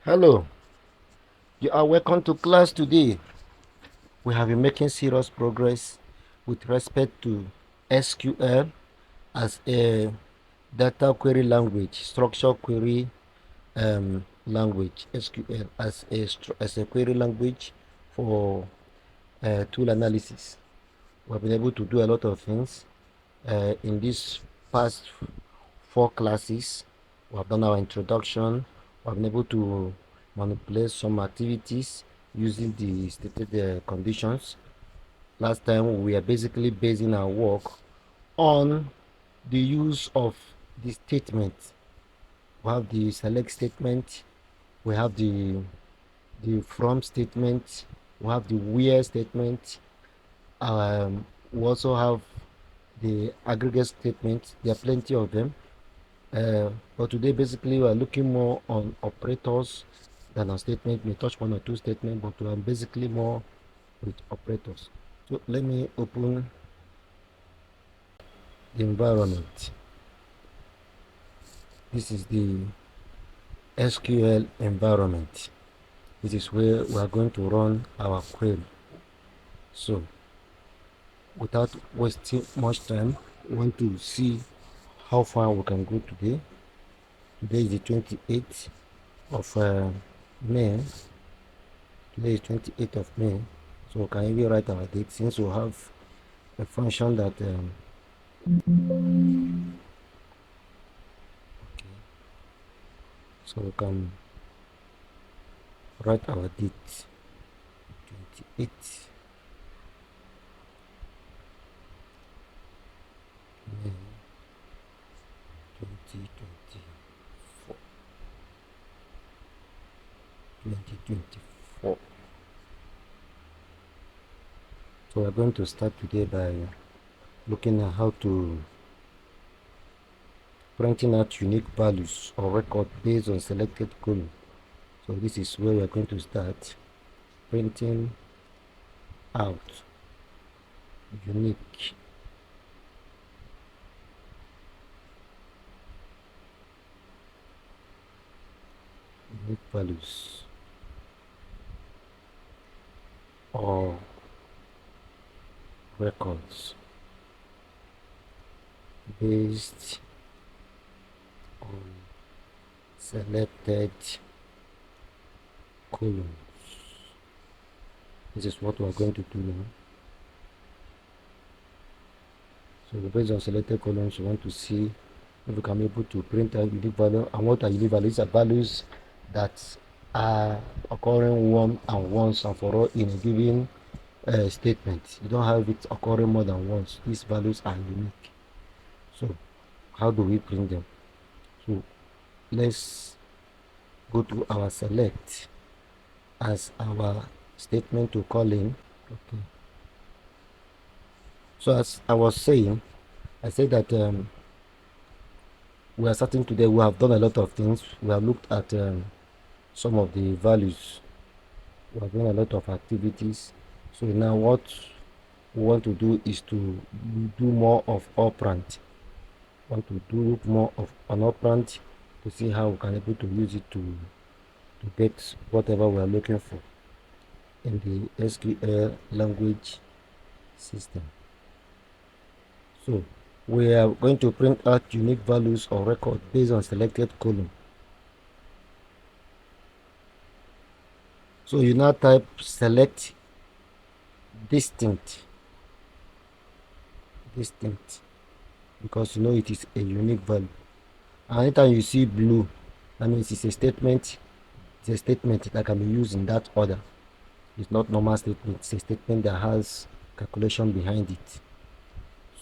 Hello, you are welcome to class today. We have been making serious progress with respect to SQL as a data query language, structure query language, SQL as a query language for tool analysis. We have been able to do a lot of things in these past 4 classes. We have done our introduction. We have been able to manipulate some activities using the stated conditions. Last time we are basically basing our work on the use of the statement. We have the select statement, we have the from statement, we have the where statement, we also have the aggregate statement. There are plenty of them. But today, basically, we are looking more on operators than on statement. We touch one or two statements, but we are basically more with operators. So let me open the environment. This is the SQL environment. This is where we are going to run our query. So without wasting much time, we want to see how far we can go today. Today is the 28th of May. Today is 28th of May. So we can even write our date since we have a function that okay. So we can write our date 28th May 2024. 2024. So we're going to start today by looking at how to printing out unique values or record based on selected column. So this is where we're going to start printing out unique values or records based on selected columns. This is what we are going to do now. So based on selected columns, we want to see if we can be able to print out unique value. And what are unique values? Are values that are occurring once and for all in a given statement. You don't have it occurring more than once. These values are unique. So how do we print them? So let's go to our select as our statement to call in. Okay. So as I was saying, I said that we are starting today. We have done a lot of things. We have looked at some of the values. We have done a lot of activities. So now what we want to do is to do more of operand. Want to do more of an operand to see how we can able to use it to get whatever we are looking for in the SQL language system. So we are going to print out unique values or record based on selected column. So you now type select distinct because you know it is a unique value. And anytime you see blue, that means it's a statement. It's a statement that can be used in that order. It's not normal statement. It's a statement that has calculation behind it.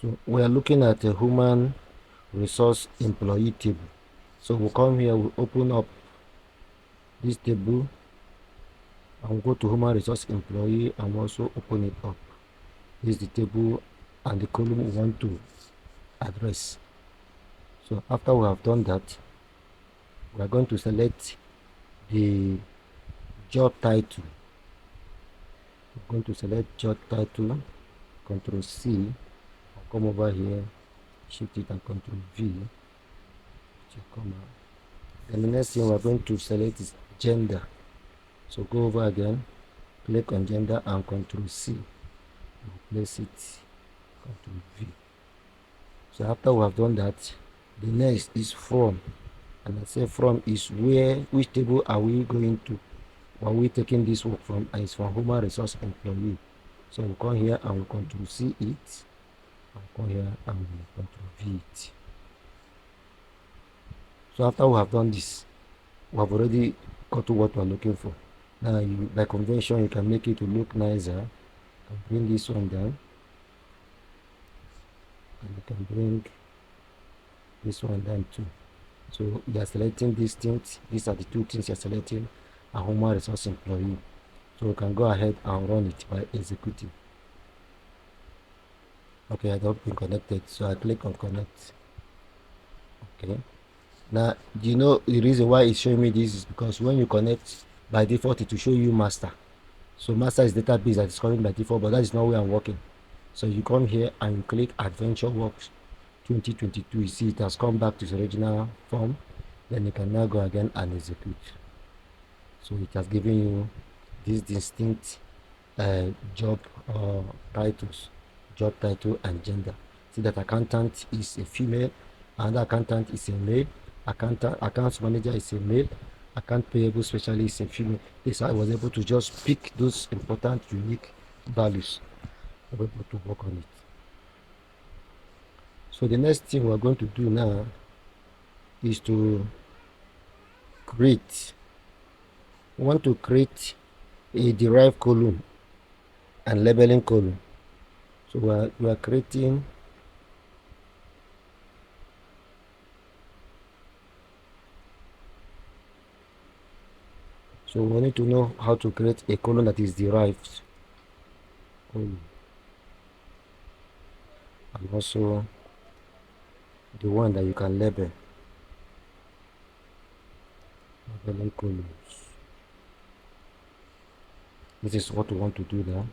So we are looking at a human resource employee table. So we'll come here, we'll open up this table and go to human resource employee and also open it up. This is the table and the column we want to address. So after we have done that, we are going to select the job title. We're going to select job title, Control C, come over here, shift it and Control V, comma. Then the next thing we're going to select is gender. So go over again, click on gender and Control C, place it, Control V. So after we have done that, the next is from, and I say from is which table are we going to, are we taking this work from? And it's from human resource employee. So we'll come here and we'll Control C it, and come here and we'll Control V it. So after we have done this, we have already got to what we're looking for. Now, by convention, you can make it to look nicer. You can bring this one down, and you can bring this one down too. So you are selecting these things. These are the two things you're selecting, a human resource employee. So we can go ahead and run it by executing. Okay, I don't been connected, so I click on connect. Okay. Now, do you know the reason why it's showing me this is because when you connect, by default it will show you master. So master is database that is coming by default, but that is not where I'm working. So you come here and you click Adventure Works 2022. You see it has come back to its original form. Then you can now go again and execute. So it has given you these distinct job titles, job title and gender. See that accountant is a female, another accountant is a male, accounts manager is a male, account payable specialist is a female. This I was able to just pick those important unique values. I was able to work on it. So the next thing we're going to do now is to create. We want to create a derived column and labeling column. So we are creating so we need to know how to create a column that is derived column, and also the one that you can label, labeling columns. This is what we want to do now.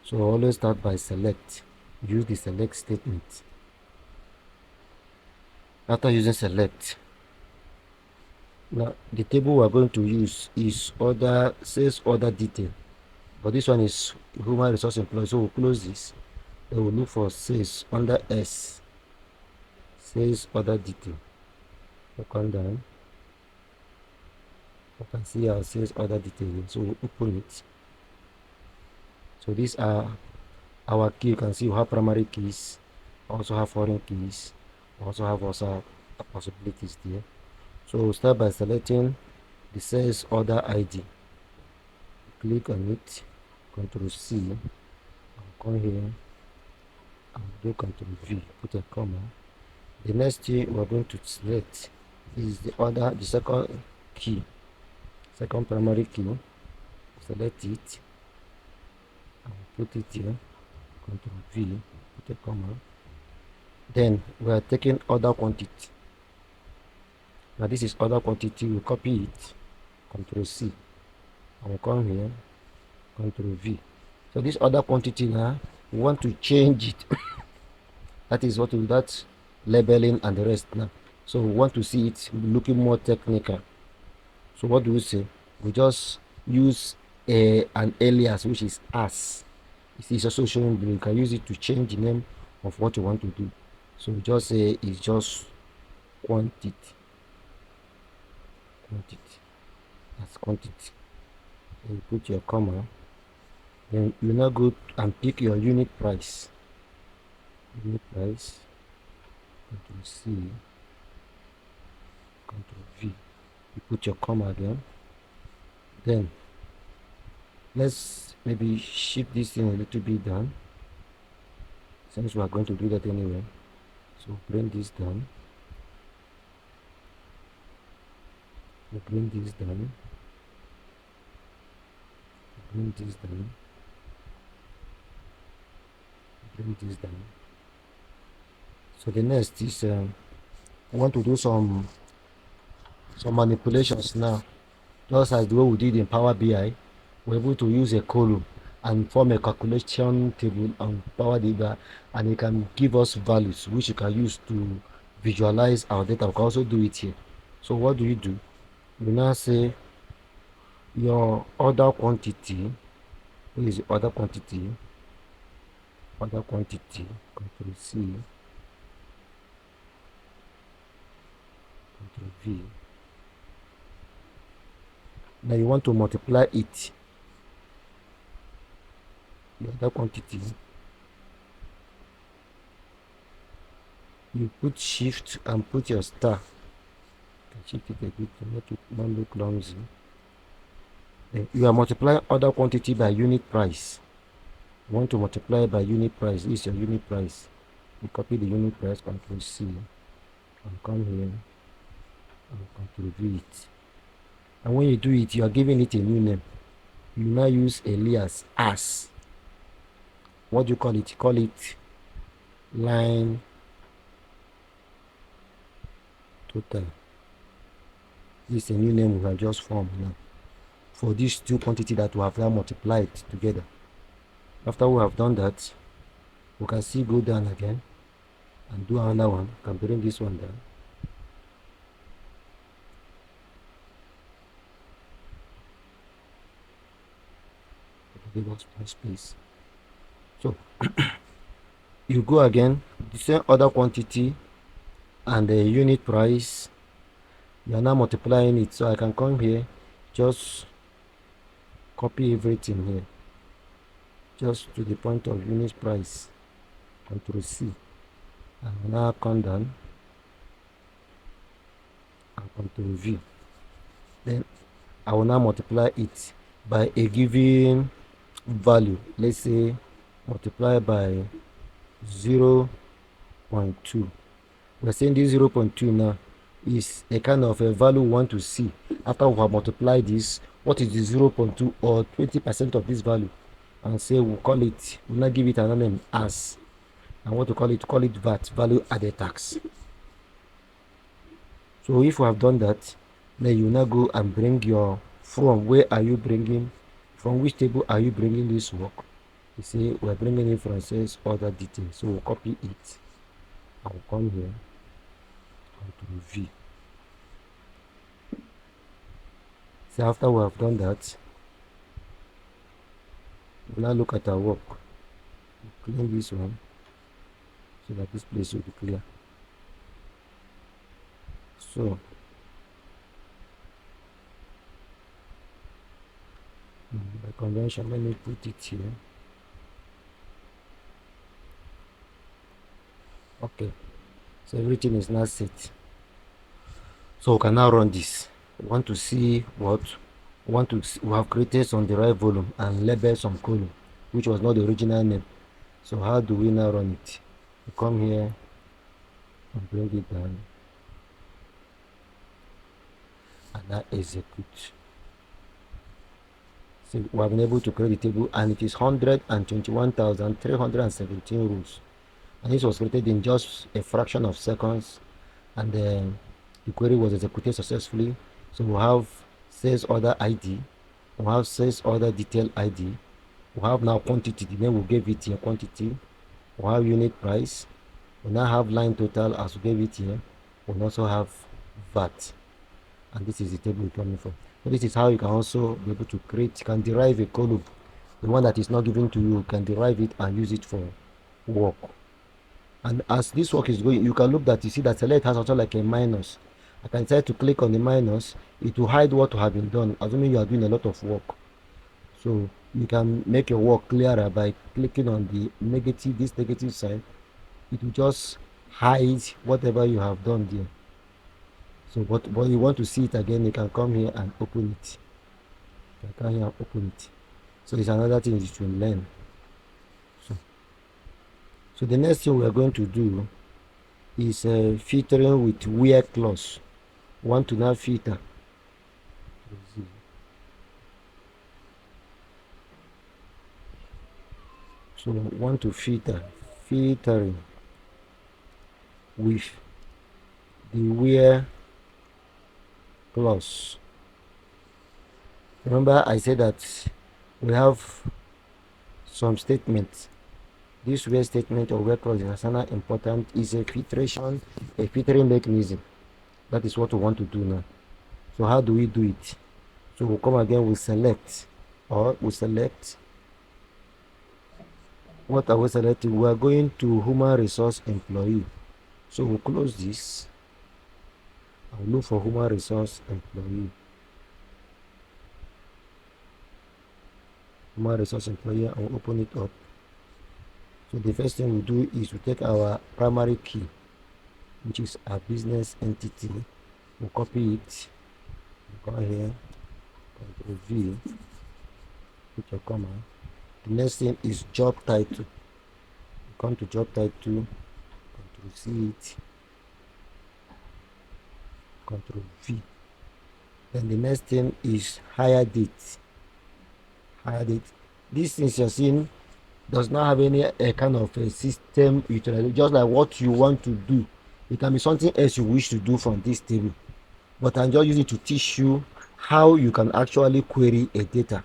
So always start by select. Use the select statement. After using select, now the table we are going to use is sales order detail, but this one is human resource employee. So we'll close this. Then we'll look for sales under S, sales order detail. We'll come down. You can see our sales order detail. So we'll open it. So these are our key. You can see we have primary keys, also have foreign keys, also have possibilities there. So we'll start by selecting the sales order ID. Click on it, Control C, and come here and do Control V, put a comma. The next thing we're going to select is the second key, second primary key. Select it and put it here, Control V, put a comma. Then we are taking order quantity. Now this is order quantity. We copy it, Control C, and we'll come here, Control V. So this order quantity now, we want to change it. That is what we that labeling and the rest now. So we want to see it looking more technical. So what do we say? We just use an alias which is as. It's also showing you can use it to change the name of what you want to do. So we just say it's just quantity. That's quantity. Then you put your comma. Then you now go and pick your unit price. Unit price. Control C. Control V. You put your comma again. Then let's maybe shift this thing a little bit down, since we are going to do that anyway. So bring this down. Bring this down. Bring this down. Bring this down. So the next is we want to do some manipulations now. Just as the way we did in Power BI, we're able to use a column and form a calculation table on Power BI, and it can give us values which you can use to visualize our data. We can also do it here. So what do? You now say your order quantity. Where is the order quantity? Order quantity, Control C, Control V. Now you want to multiply it. The order quantity, you put shift and put your star. Shift it a bit to make it not look clumsy. Then you are multiplying order quantity by unit price. You want to multiply by unit price. This is your unit price. You copy the unit price, Control C, and come here and Control V it. And when you do it, you are giving it a new name. You now use alias as. What do you call it? Call it line total. This is a new name we have just formed now for these two quantities that we have now multiplied together. After we have done that, we can still go down again and do another one. We can bring this one down. Give us more space. So you go again, the same order quantity and the unit price. You are now multiplying it. So I can come here, just copy everything here, just to the point of unit price. Control C, and now come down and Control V. Then I will now multiply it by a given value. Let's say multiply by 0.2. We're saying this 0.2 now is a kind of a value we want to see after we have multiplied this. What is the 0.2 or 20% of this value? And say we'll call it, we'll not give it another name as, and what to call it VAT, value added tax. So if we have done that, then you now go and bring your, from where are you bringing, from which table are you bringing this work? You say we're bringing it from sales order details. So we'll copy it. I will come here, Control V. So after we have done that, we'll now look at our work. We'll clean this one so that this place will be clear. So by convention, let me put it here. Okay, so everything is now set. So we can now run this. We want to see what we want to see. We have created some derived volume and label some column, which was not the original name. So how do we now run it? We come here and bring it down and now execute. So we have been able to create the table, and it is 121,317 rows, and this was created in just a fraction of seconds, and then the query was executed successfully. So we have sales order ID, we have sales order detail ID, we have now quantity, the name we gave it here, quantity, we have unit price, we now have line total as we gave it here, we also have VAT, and this is the table we're coming from. So this is how you can also be able to create, you can derive a column, the one that is not given to you, can derive it and use it for work. And as this work is going, you can look that you see that select has also like a minus. I can try to click on the minus, it will hide what have been done, assuming you are doing a lot of work. So you can make your work clearer by clicking on the negative, this negative side. It will just hide whatever you have done there. So but you want to see it again, you can come here and open it. You can come here and open it. So it's another thing you should learn. So the next thing we are going to do is filtering with where clause. Want to now filter. So want to filtering with the where clause. Remember I said that we have some statements. This where statement or where clause is another important, is a filtration, a filtering mechanism. That is what we want to do now. So how do we do it? So we'll come again, we select, or we select. What are we selecting? We are going to human resource employee. So we'll close this. I'll look for human resource employee. Human resource employee, and we'll open it up. So the first thing we do is we take our primary key, which is our business entity. We'll copy it. We'll go here, Ctrl V, put your comma. The next thing is job title. Come to job title, Ctrl C it, Ctrl V. Then the next thing is hire date. Hire date. This thing you're seeing does not have any kind of a system utilization, just like what you want to do. It can be something else you wish to do from this table, but I'm just using it to teach you how you can actually query a data,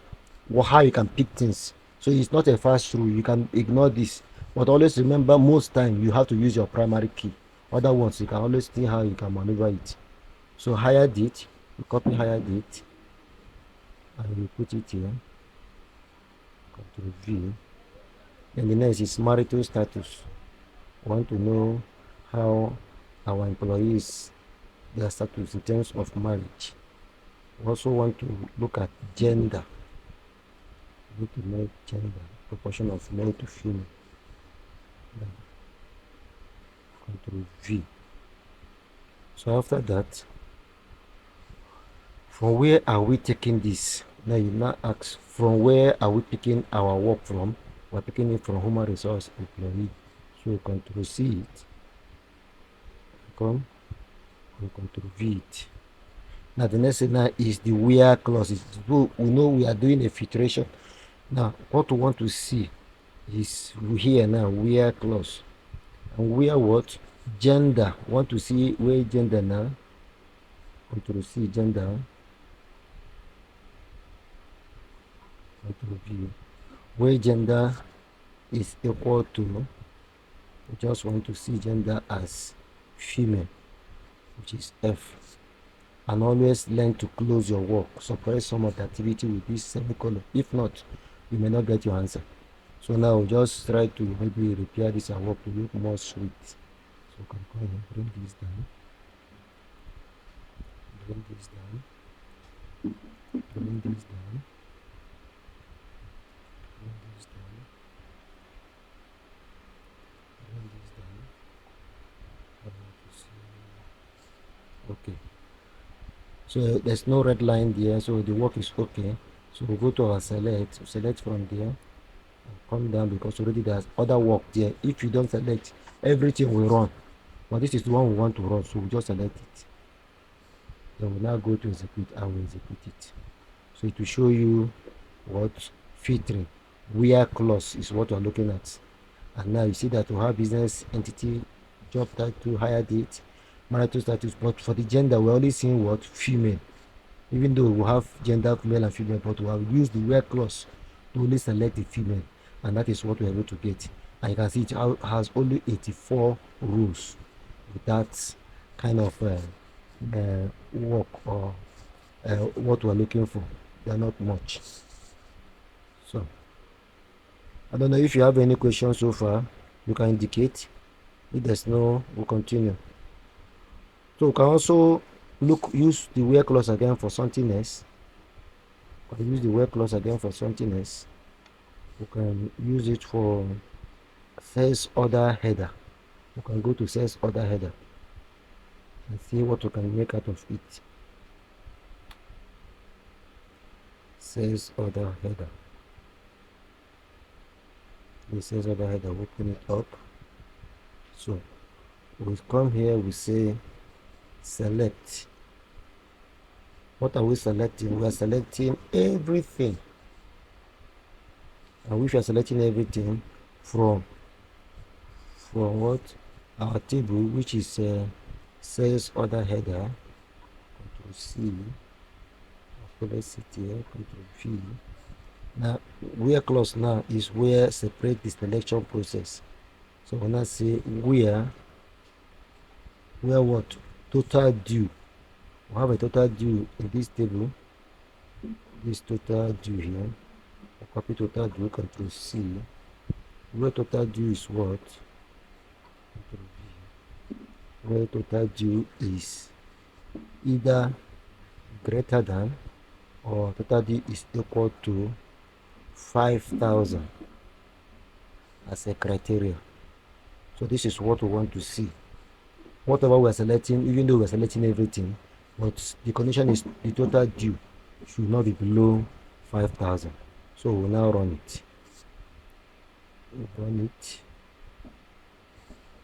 or how you can pick things. So it's not a fast through. You can ignore this, but always remember, most time you have to use your primary key. Other ones you can always see how you can maneuver it. So hire date, you copy hire date and you put it here, Ctrl V. And the next is marital status. We want to know how our employees, their status in terms of marriage. We also want to look at gender. We need to know gender, proportion of male to female. Ctrl V. So after that, from where are we taking this? Now you now ask, from where are we picking our work from? We're picking it from human resource employee. So Ctrl C it, come and Ctrl V it. Now the next thing now is the where clause. So we know we are doing a filtration. Now what we want to see is here now where clause, and where what? Gender. Want to see where gender now? Ctrl C gender. Ctrl V. Where gender is equal to, we just want to see gender as female, which is F. And always learn to close your work. Suppress some of the activity with this semicolon. If not, you may not get your answer. So now just try to maybe repair this and work to look more sweet. So you can come and bring this down. Bring this down. Bring this down. Bring this down. Bring this down. I want to see. Okay. So there's no red line there, so the work is okay. So we'll go to our select, select from there, and come down, because already there's other work there. If you don't select, everything will run. But this is the one we want to run, so we just select it. Then we'll now go to execute, and we'll execute it. So it will show you what filtering, where clause is what we're looking at. And now you see that we have business entity, job title, hire date, marital status, but for the gender we're only seeing what? Female. Even though we have gender male and female, but we have used the where clause to only select the female, and that is what we're able to get. And you can see it has only 84 rules with that kind of work, or what we're looking for. They're not much. So I don't know if you have any questions so far. You can indicate. If there's no, we'll continue. So we can also use the where clause again for something else. We can use the where clause again for something else. We can use it for sales order header. We can go to sales order header and see what we can make out of it. Sales order header. The sales order header, open it up. So we come here, we say select. What are we selecting? We are selecting everything. And if you are selecting everything from what? Our table, which is sales order header. Ctrl C. Let's sit here. Ctrl V. Now where clause now is where separate the selection process. So when I say where what? Total due. We have a total due in this table. this total due here. Copy total due, Control C. Where total due is what? Control V. Where total due is either greater than or total due is equal to 5,000 as a criteria. So this is what we want to see. Whatever we're selecting, even though we're selecting everything, but the condition is the total due should not be below 5,000. So we'll now run it. Run it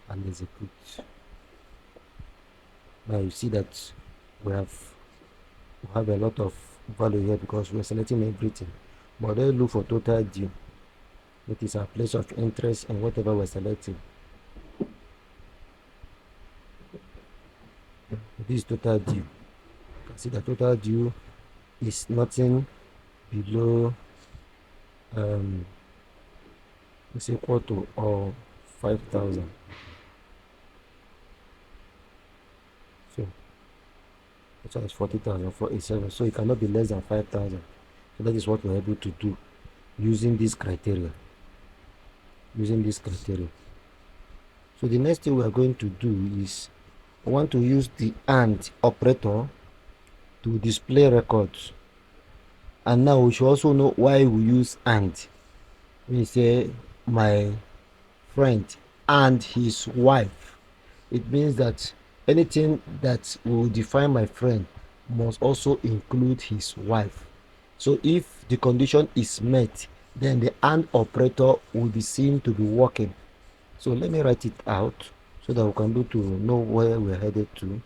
and execute. Now you see that we have a lot of value here because we're selecting everything. But let's look for total due. That is our place of interest and whatever we're selecting. This is total due. You can see the total due is nothing below is equal to or 5,000. So that's why it's 40,487. So it cannot be less than 5,000. So that is what we're able to do using this criteria. So the next thing we are going to do is we want to use the AND operator to display records. And now we should also know why we use AND. When you say my friend and his wife, it means that anything that will define my friend must also include his wife. So if the condition is met, then the AND operator will be seen to be working. So let me write it out so that we can be able to know where we're headed to.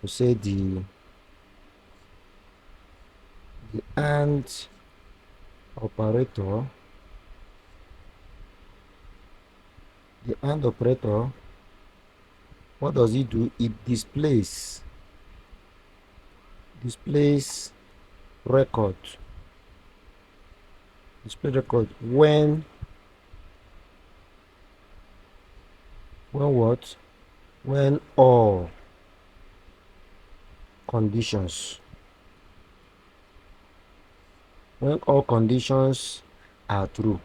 We say the AND operator, what does it do? It displays record. When what? When all conditions are true.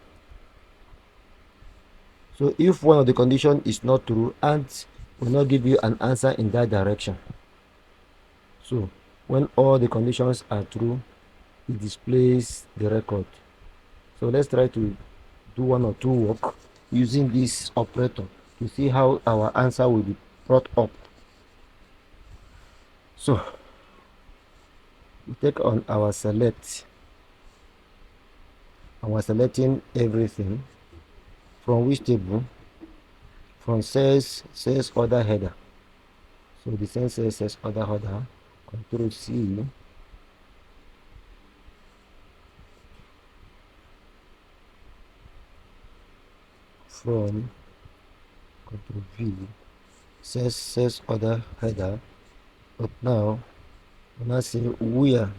So if one of the conditions is not true, AND will not give you an answer in that direction. So when all the conditions are true, it displays the record. So let's try to do one or two work using this operator to see how our answer will be brought up. So we take on our select, and we're selecting everything from which table? From sales order header. So the sales order header, Control C, from Control V, sales order header. But now when I say where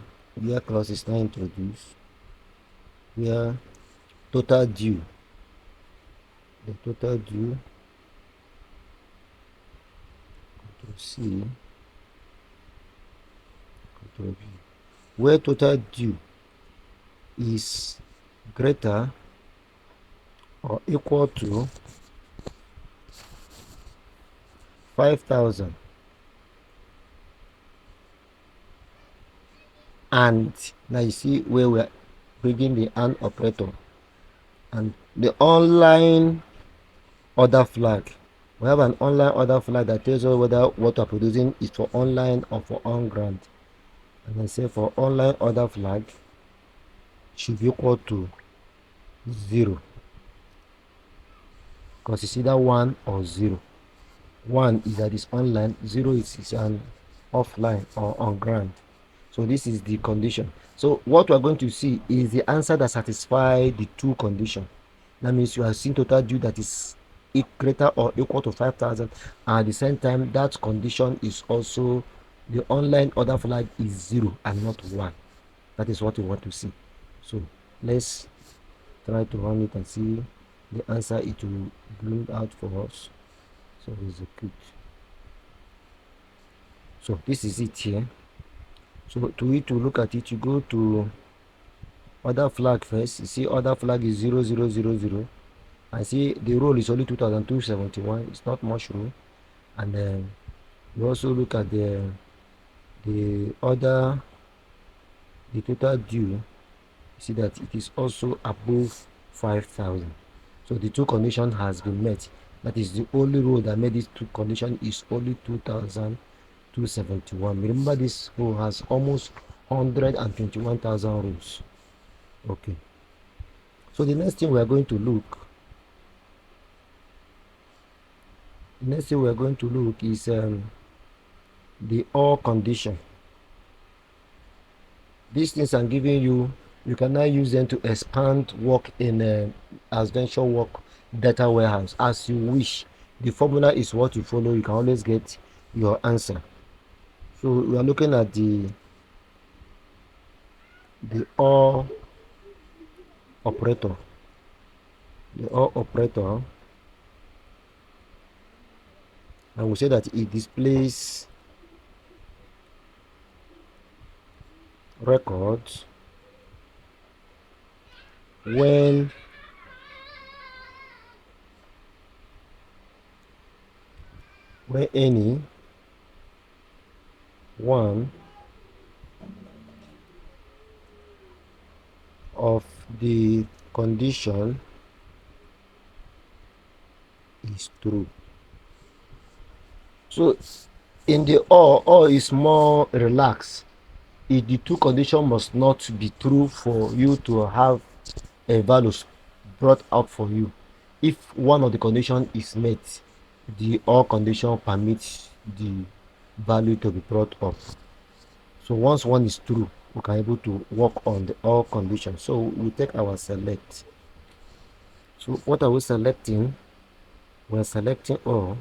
clause is now introduced, where total due, the total due, Control C, Control V, where total due is greater or equal to 5,000, and now you see where we're bringing the AND operator and the online order flag. We have an online order flag that tells us whether what we're producing is for online or for on ground. And I say for online order flag should be equal to 0, because it's either 1 or 0. 1 is that it's online, 0 is an offline or on ground. So this is the condition. So what we're going to see is the answer that satisfies the two conditions. That means you are seeing total due that is greater or equal to 5,000, and at the same time that condition is also the online order flag is 0 and not 1. That is what we want to see. So let's try to run it and see the answer it will bring out for us. So execute. So this is it here. So to look at it, you go to Other flag first. You see other flag is 0000. I see the roll is only 2,271. It's not much roll. And then you also look at the other, the total due. You see that it is also above 5,000. So the two condition has been met. That is the only row that made this two condition is only 2,271. Remember, this row has almost 121,000 rows. Okay. So the next thing we are going to look is the OR condition. These things I'm giving you, you can now use them to expand work in Adventure Work data warehouse as you wish. The formula is what you follow. You can always get your answer. So we are looking at the OR operator. The OR operator, and we say that it displays records when any one of the condition is true. So in the OR is more relaxed. If the two conditions must not be true for you to have a value brought up for you. If one of the condition is met, the OR condition permits the value to be brought up. So once one is true, we can able to work on the OR condition. So we take our select. So what are we selecting? We're selecting OR.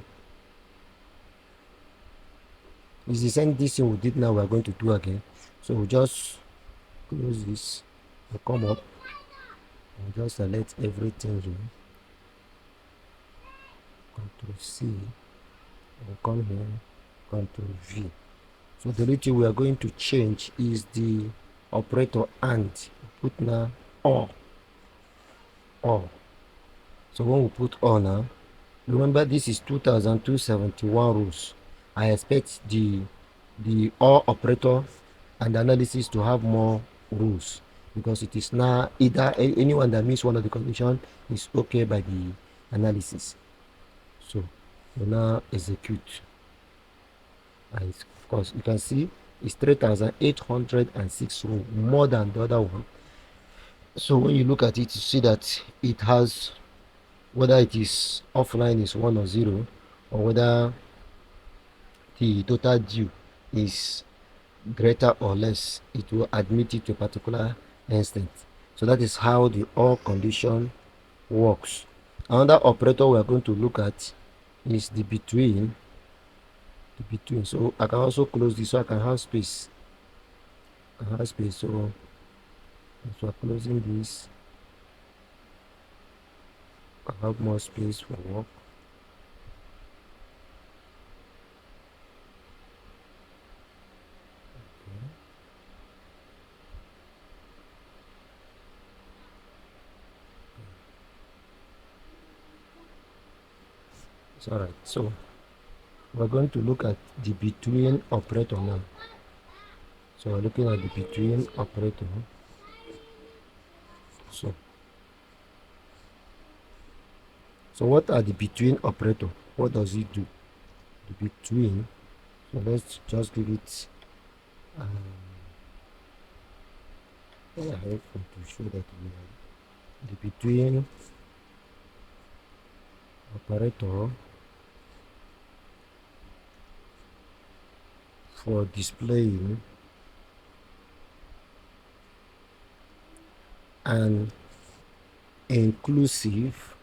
It's the same thing we did now. We're going to do again. So we just close this and come up and just select everything here. Ctrl C and come here, Ctrl V. So the only thing we are going to change is the operator and put now OR. So when we put OR now, remember this is 2,271 rows. I expect the OR operator and analysis to have more rules because it is now either anyone that meets one of the condition is okay by the analysis. So we now execute, and of course you can see it's 3,806 rows, more than the other one. So when you look at it, you see that it has, whether it is offline is 1 or 0, or whether the total due is greater or less, it will admit it to a particular instance. So that is how the OR condition works. Another operator we are going to look at is the between. So I can also close this so I can have space. So as we're closing this, I have more space for work. It's all right. So we're going to look at the between operator now. So we're looking at the between operator. So what are the between operator? What does it do? The between. So let's just give it helpful to show that we have the between operator for displaying an inclusive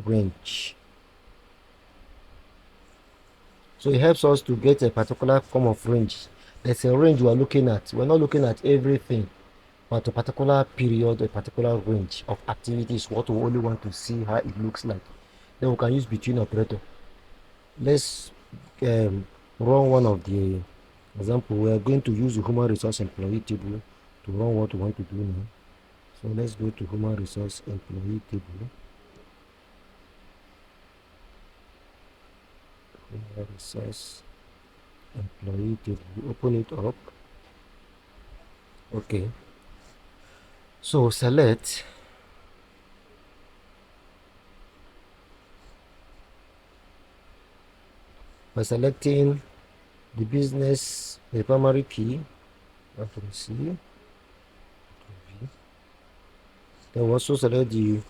range. So it helps us to get a particular form of range. There's a range we are looking at. We're not looking at everything, but a particular period, a particular range of activities, what we only want to see how it looks like. Then we can use between operator. Let's run one of the example. We are going to use the human resource employee table to run what we want to do now. So let's go to human resource employee table. Human resource employee table. Open it up. Okay. So select by selecting the business, the primary key. Control C. Control V. Then we also select the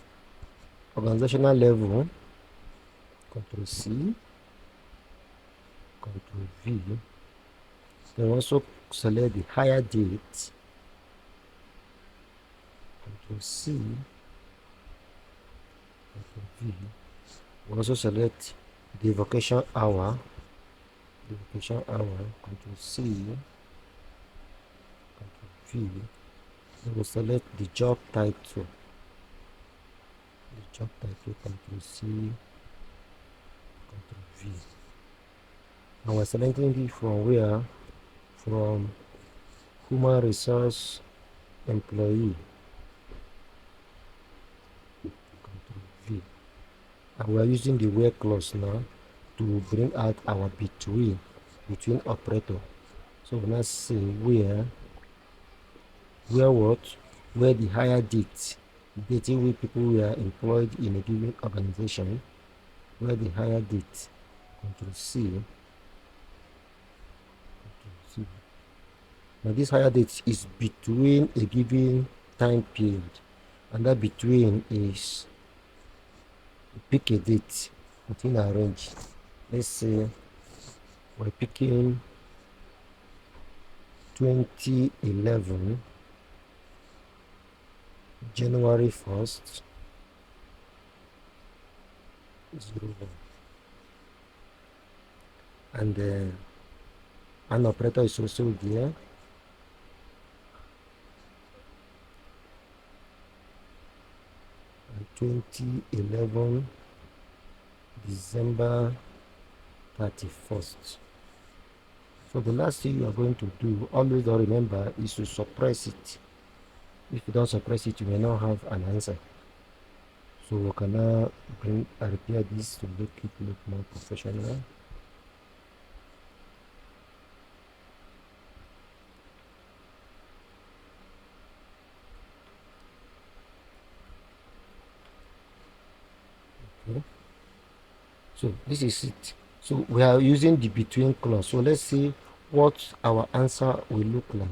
organizational level. Control C. Control V. Then also select the hire date. Control C. Control V. We also select the vacation hour. The vacation hour. Control C. Control V. Then we'll select the job title. The job title. Control C. Control V. And we're selecting it from where? From human resource employee. Control V. And we are using the where clause now to bring out our between operator. So we now say where what? Where the hire date, dating where people were employed in a given organization, where the hire date. Control C. Control C. Now this hire date is between a given time period, and that between is pick a date within our range. Let's say we're picking 2011 January 1st 01, and an operator is also there. And 2011 December 31st. So the last thing you are going to do, always remember, is to suppress it. If you don't suppress it, you may not have an answer. So we can now repair this to make it look more professional. Okay. So this is it. So we are using the between clause. So let's see what our answer will look like.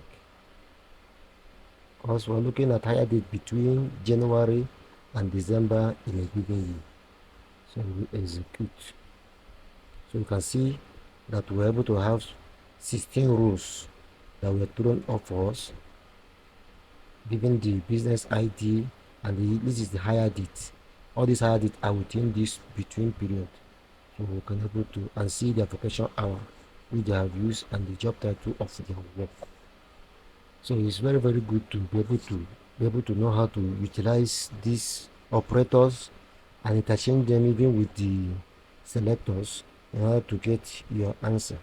Because we're looking at hire date between January and December in a given year. So we execute. So you can see that we're able to have 16 rows that were thrown up for us, given the business ID, and this is the hire date. All these hire dates are within this between period. So we can able to and see the application hour which they have used and the job title of their work. So it's very good to be able to know how to utilize these operators and interchange them even with the selectors in order to get your answer.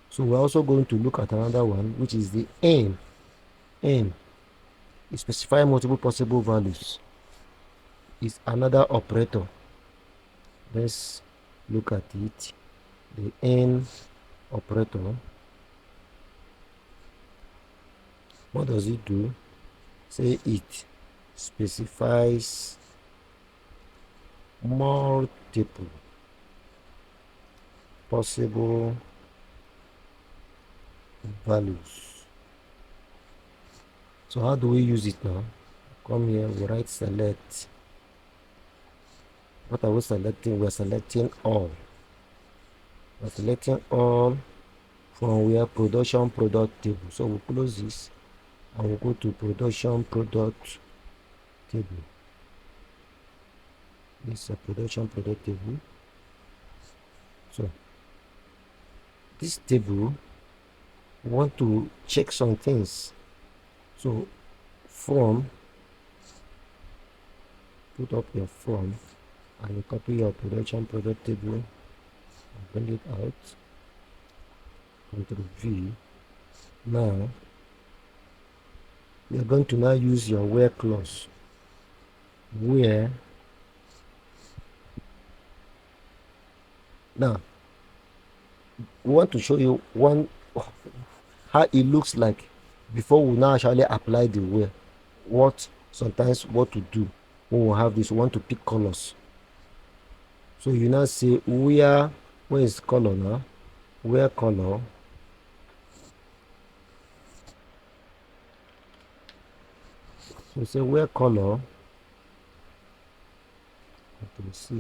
So we're also going to look at another one, which is the aim. Aim is specify multiple possible values. Is another operator. Let's look at it. The N operator. What does it do? Say it specifies multiple possible values. So how do we use it now? Come here, we write select. What are we selecting? We're selecting all. We're selecting all from where production product table. So we'll close this and we'll go to production product table. This is a production product table. So this table, we want to check some things. So from, put up your form and you copy your production product table and bring it out. Ctrl V. Now you're going to now use your where clause. Where now we want to show you one how it looks like before we now actually apply the where. What to do when we have this, we want to pick colors. So you now say where is color now? Where color? So say where color, Control C,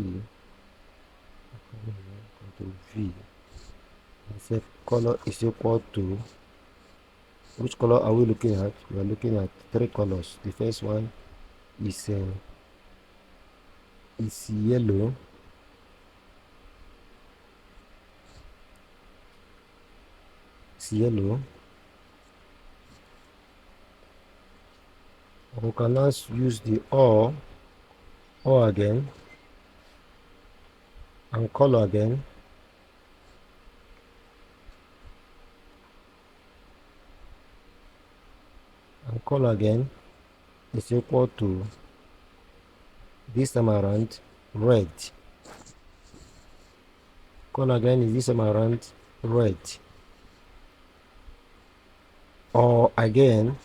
Control V, and say color is equal to, which color are we looking at? We are looking at three colors. The first one is yellow. It's yellow. We can now use the or again, and color again. And color again is equal to, this time around, red. Color again is this time around red. Or again,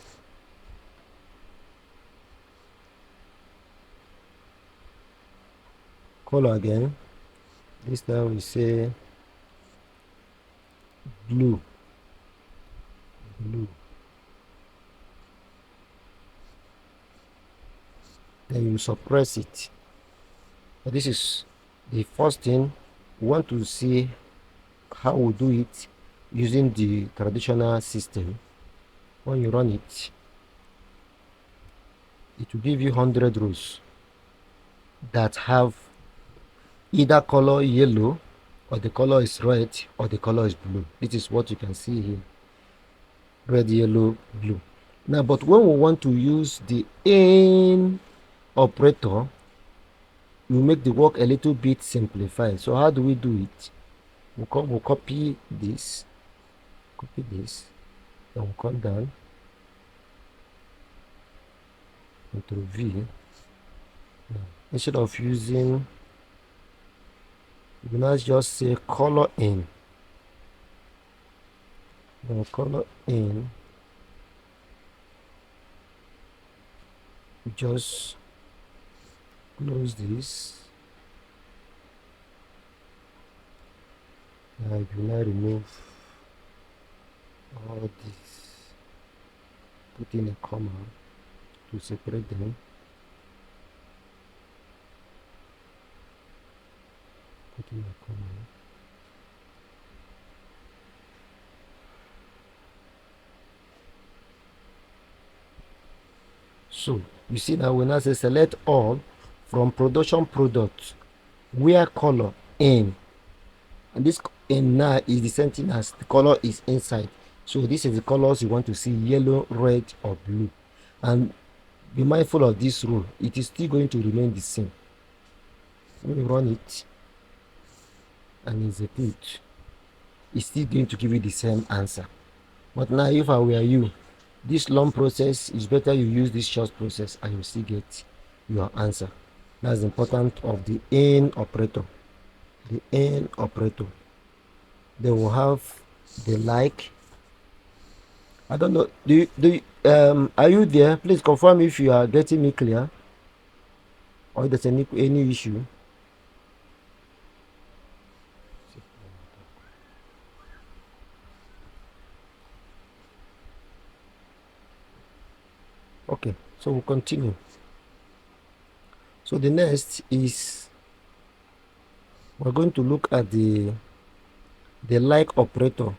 color again, this time we say blue. Then you suppress it. But this is the first thing. We want to see how we do it using the traditional system. When you run it, it will give you 100 rows that have either color yellow, or the color is red, or the color is blue. This is what you can see here: red, yellow, blue. Now, but when we want to use the in operator, we make the work a little bit simplified. So how do we do it? We'll copy this, and we'll come down, Ctrl V. Now, instead of using, we now just say color in. Now color in, just close this. Now you now remove all this, put in a comma to separate them. Put in a comma. So you see now, when I say select all from production product, where color in, and this in now is the same thing as the color is inside. So this is the colors you want to see: yellow, red, or blue. And be mindful of this rule, it is still going to remain the same. When you run it and execute, it's still going to give you the same answer. But now, if I were you, this long process is better you use this short process, and you still get your answer. That's the importance of the in operator. The in operator. They will have the like. I don't know. Are you there? Please confirm if you are getting me clear, or if there's any issue. Okay, so we'll continue. So the next is, we're going to look at the like operator.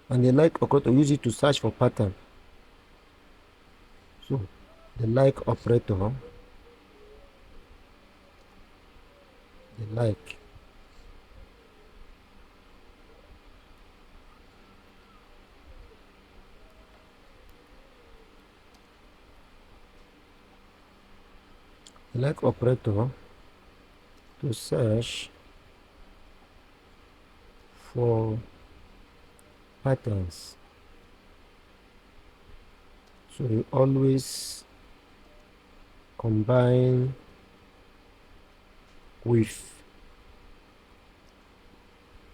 And the like operator, use it to search for pattern. So the like operator, the like, operator to search for patterns. So you always combine with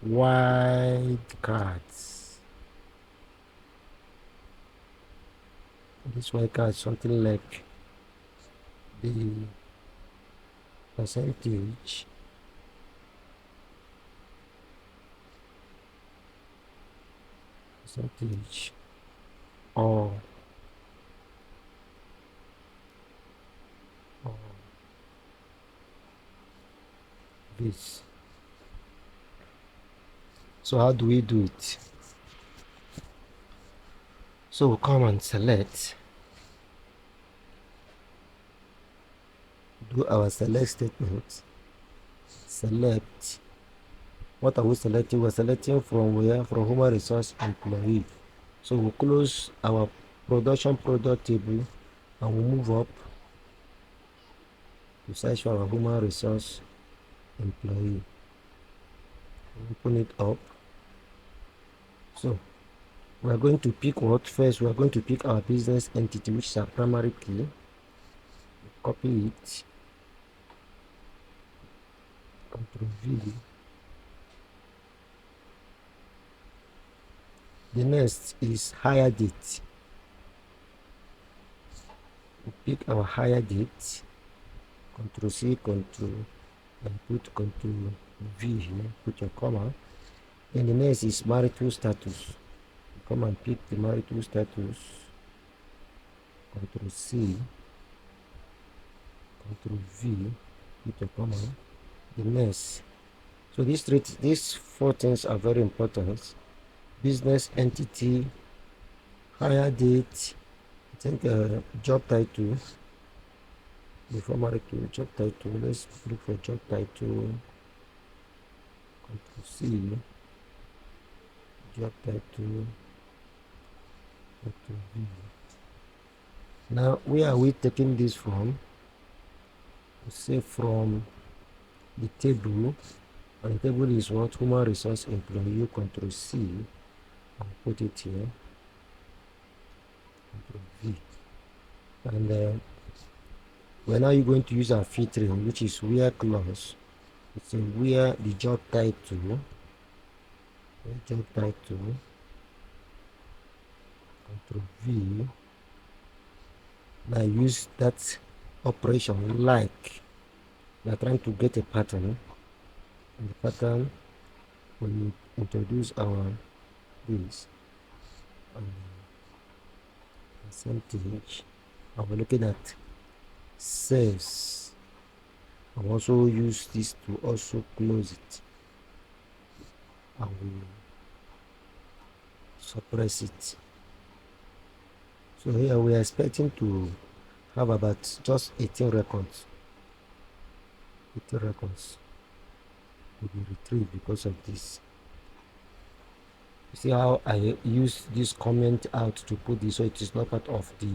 wild cards. This wild card is something like the percentage or this. So how do we do it? So we'll come and select, do our select statement. Select. What are we selecting? We're selecting from where? From human resource employee. So we'll close our production product table and we'll move up to search for our human resource employee. Open it up. So we are going to pick what first? We are going to pick our business entity, which is our primary key. Copy it. Ctrl V. The next is hire date. We pick our hire date. Ctrl C, Ctrl and put Ctrl V here. Put your comma. Then the next is marital status. Come and pick the marital status. Ctrl C, Ctrl V. Put your comma. The next. So these four things are very important. Business entity, hire date, I think job title. Before marital, job title. Let's look for job title. Ctrl C, job title, Ctrl V. Now, where are we taking this from? We say from the table, and the table is what? Human resource employee. Ctrl C and put it here. Ctrl V. And we're now going to use our filtering, which is where clause. It's where the job title, Ctrl V. Now use that operation like we are trying to get a pattern, and the pattern will introduce our this percentage, and we're looking at sales. I'll also use this to also close it. I will suppress it. So here we are expecting to have about just 18 records. 18 records will be retrieved because of this. You see how I use this comment out to put this so it is not part of the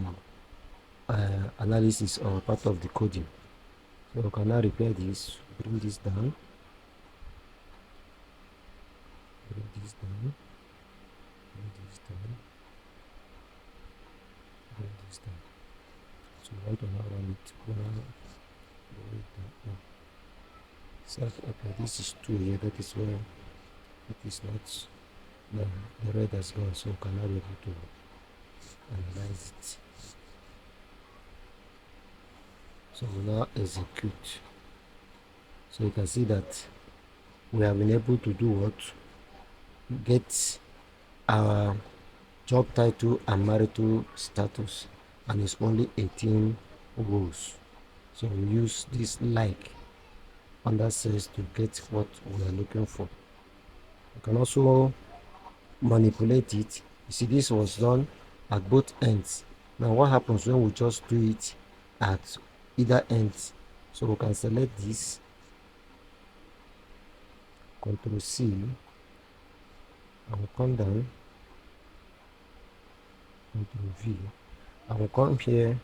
analysis or part of the coding. So we can now repair this, bring this down, bring this down, bring this down, bring this down. So we want to now run it, bring it down. So okay, this is 2 here, that is where it is not. No, the red has gone, so we can now be able to analyze it. So we now execute. So you can see that we have been able to do what? Get our job title and marital status, and it's only 18 rows. So we use this like under sales to get what we are looking for. You can also manipulate it. You see, this was done at both ends. Now what happens when we just do it at either ends? So we can select this, Ctrl C, and we'll come down, Ctrl V, and we'll come here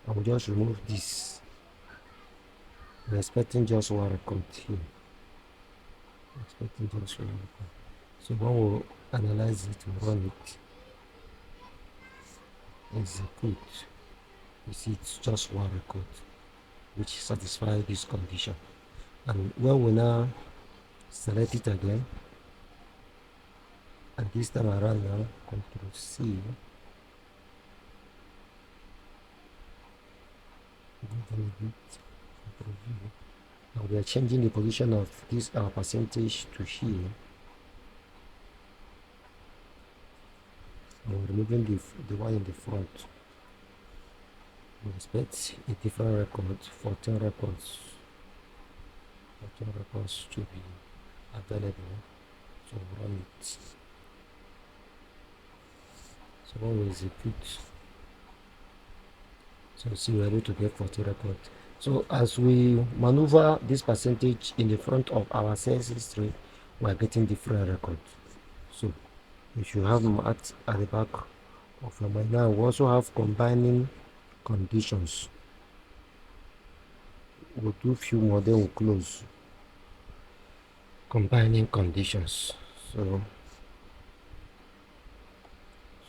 and we'll just remove this. We're expecting just one record here. We're expecting just one record. So when we'll analyze it, we'll run it. execute. You see, it's just one record which satisfies this condition. And when we now select it again, and this time around now, Control C, Control V. Now we are changing the position of this our percentage to here. And we're removing the one in the front. We expect a different record, 14 records. 14 records to be available to run it. So when we execute, so see we're able to get 40 records. So as we maneuver this percentage in the front of our sales history, we are getting different records. So you should have math at the back of your mind. Now we also have combining conditions. We'll do few more, then we'll close. Combining conditions. So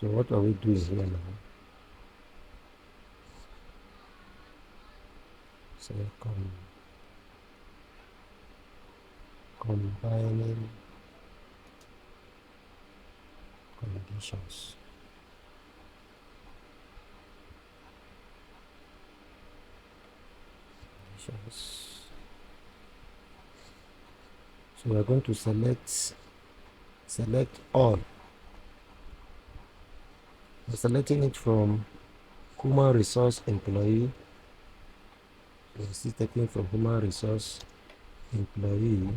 what are we doing here now? So combining conditions. So we're going to select all. We're selecting it from human resource employee. We're still taking from human resource employee.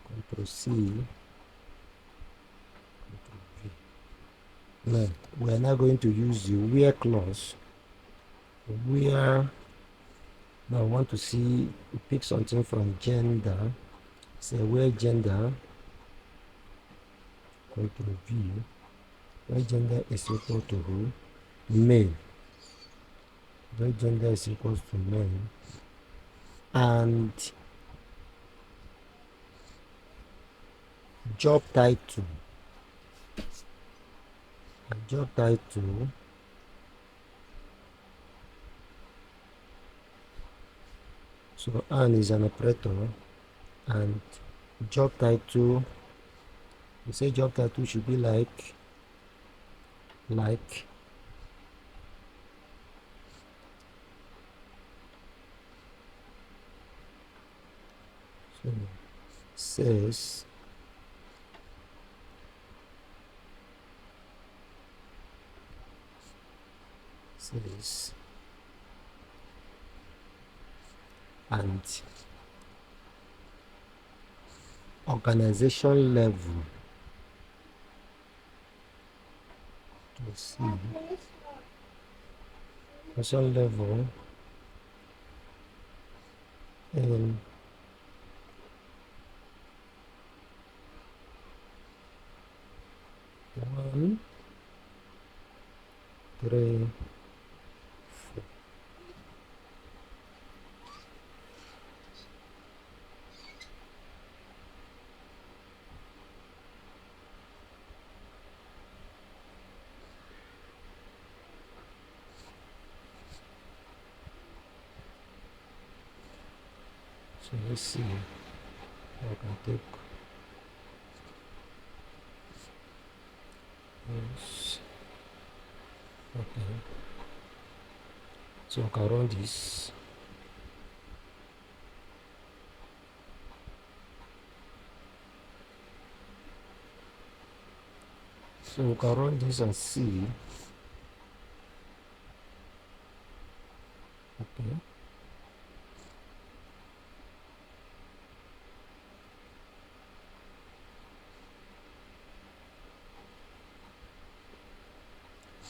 Control C. Control V. Now we are now going to use the where clause. Where now I want to see pick something from gender. Say where gender. Control V. Where gender is equal to who? Male. Where gender is equal to male. And job title. Job title. So Anne is an operator, and job title. We say job title should be like. So says and organization level. Let's see. Organization level and one, three, four. So let's see. I can take this. Okay. So I can run this. So we can run this and see. Okay.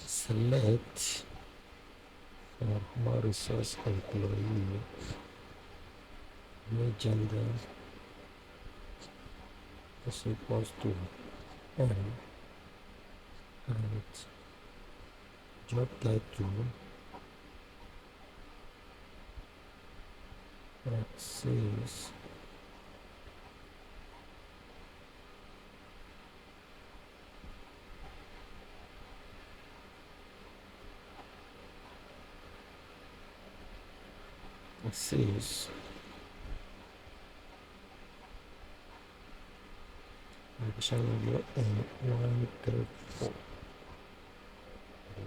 Select human resource employee. No gender is equals to N, and job title that says 6 position number and 1 3 4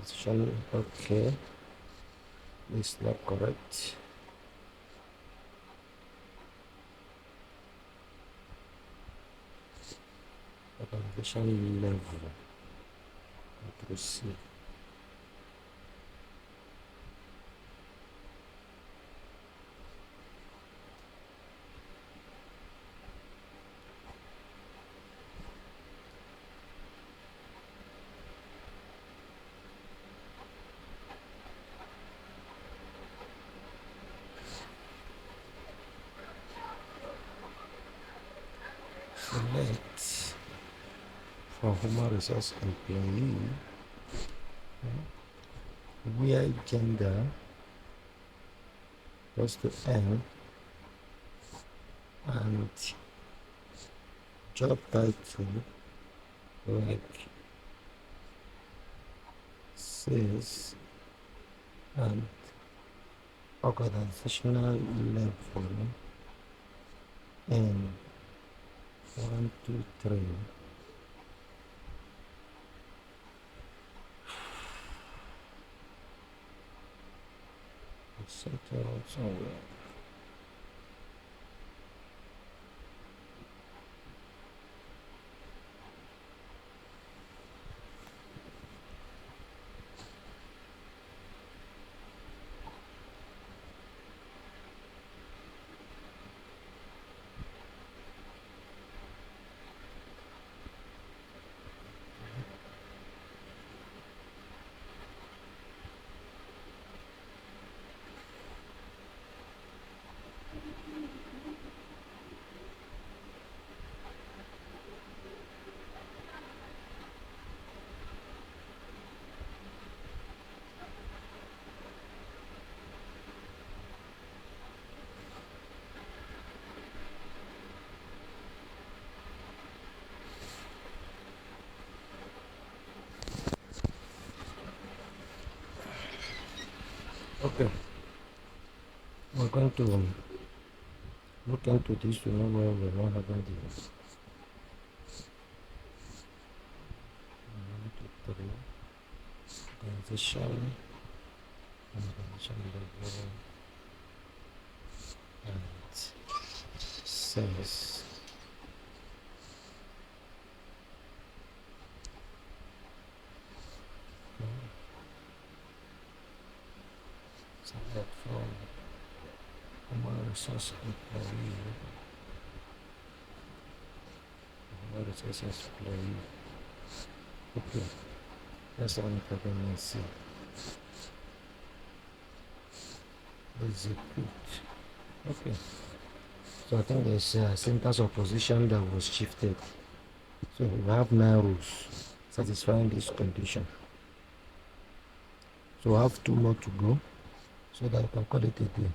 position. Okay, it's not correct. Organization level, Control C. Select for human resource employee where gender goes to N and job title like sales and organizational level in 1 2 3. Settle somewhere. Okay, we're going to look into this to know where we're not having the 1 2 3 organization, organization level and sales. Select from human resource employee, human resources employee. Okay, that's one pregnancy. Execute. Okay, so I think there's a centers of position that was shifted. So we have 9 rows satisfying this condition. So I have 2 more to go so that I can call it a day.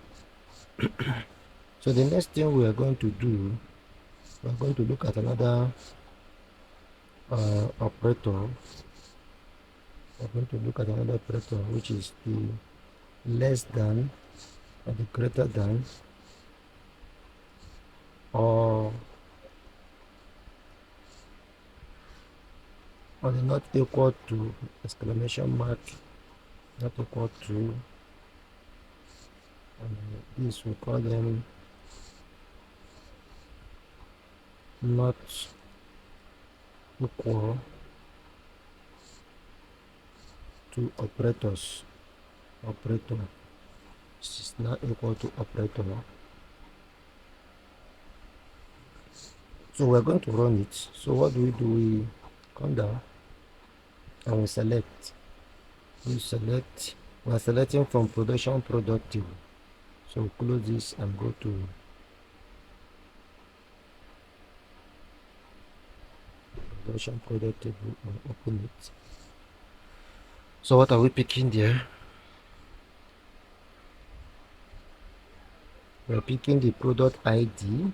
So the next thing we are going to do, we are going to look at another operator. We're going to look at another operator, which is the less than or the greater than or the not equal to exclamation mark, not equal to, this we call them not equal to operators. Operator, this is not equal to operator. So we're going to run it. So what do? We come down and we select. We are selecting from production productive. So close this and go to production productive and open it. So what are we picking there? We're picking the product ID,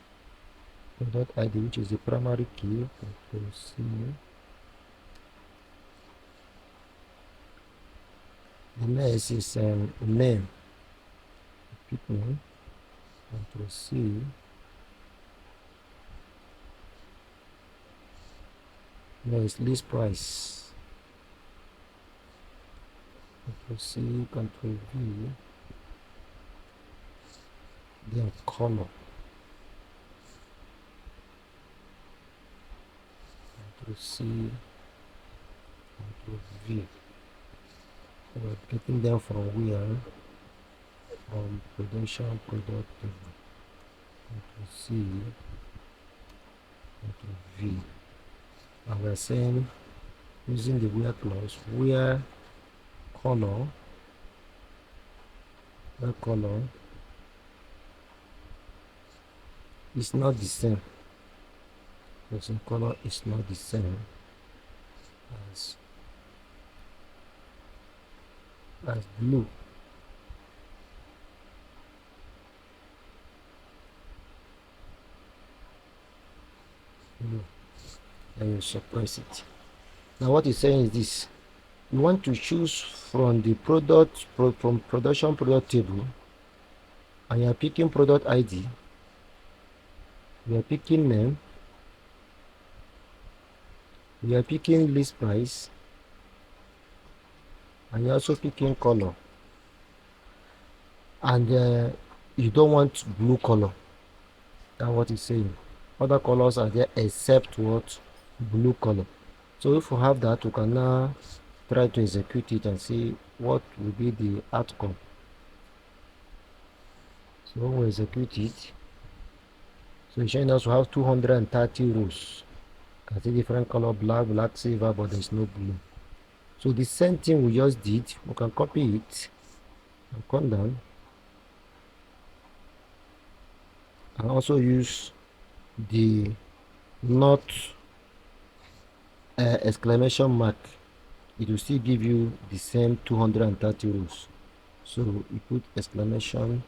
which is the primary key. Control C. The next is name. Pick name. Control C. No, it's list price. Control C, Control V. Then color. Control C, Control V. We're getting them from where? From production product table. Control C, Control V. And we're saying using the where clause, where color, where color is not the same. Person color is not the same as blue. Blue. Then you suppress it. Now what it's saying is this: you want to choose from the from production product table, and you are picking product ID, you are picking name, you are picking list price, and you're also picking color. And you don't want blue color. That's what it's saying. Other colors are there except what? Blue color. So if we have that, we can now try to execute it and see what will be the outcome. So when we execute it, so it's showing us we have 230 rows. You can see different color, black, black, silver, but there's no blue. So the same thing we just did, we can copy it and come down and also use the not exclamation mark. It will still give you the same 230 rows. So you put exclamation,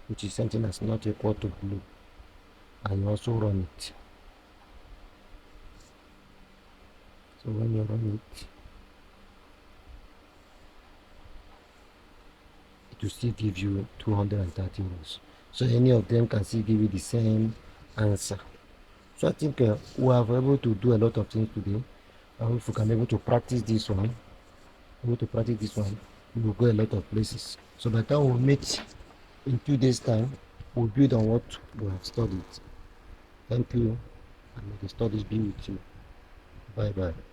which is something that's not equal to blue, and you also run it. So when you run it, it will still give you 230 rows. So any of them can still give you the same answer. So I think we have able to do a lot of things today. And if we can be able to practice this one, we will go a lot of places. So by the time we meet in 2 days time, we'll build on what we have studied. Thank you, and may the studies be with you. Bye bye.